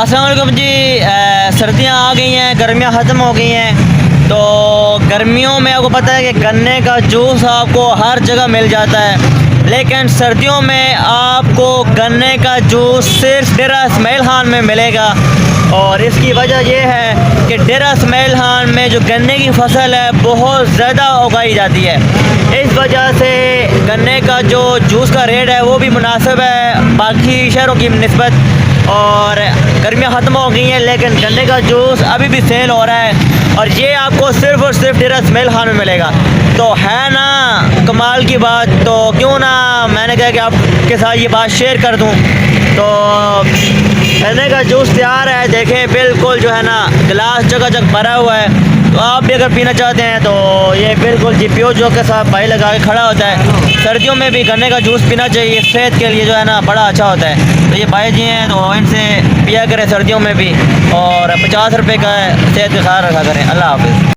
अस्सलाम वालेकुम जी। सर्दियाँ आ गई हैं, गर्मियाँ ख़त्म हो गई हैं। तो गर्मियों में आपको पता है कि गन्ने का जूस आपको हर जगह मिल जाता है, लेकिन सर्दियों में आपको गन्ने का जूस सिर्फ डेरा इस्माइल खान में मिलेगा। और इसकी वजह यह है कि डेरा इस्माइल खान में जो गन्ने की फसल है बहुत ज़्यादा उगाई जाती है। इस वजह से गन्ने का जो जूस का रेट है वो भी मुनासिब है बाकी शहरों की निस्बत। और गर्मियाँ ख़त्म हो गई हैं, लेकिन गन्ने का जूस अभी भी सेल हो रहा है और ये आपको सिर्फ़ और सिर्फ डेरा इस्माइल खान में मिलेगा। तो है ना कमाल की बात, तो क्यों ना मैंने कहा कि आपके साथ ये बात शेयर कर दूं। तो गन्ने का जूस तैयार है, देखें बिल्कुल जो है ना गिलास जगह जगह भरा हुआ है। तो आप भी अगर पीना चाहते हैं तो ये बिल्कुल जी पियो, जो के साथ भाई लगा के खड़ा होता है। सर्दियों में भी गन्ने का जूस पीना चाहिए, सेहत के लिए जो है ना बड़ा अच्छा होता है। तो ये भाई जी हैं तो इनसे पिया करें सर्दियों में भी, और 50 रुपये का सेहत का ख्याल रखा करें। अल्लाह हाफ़िज़।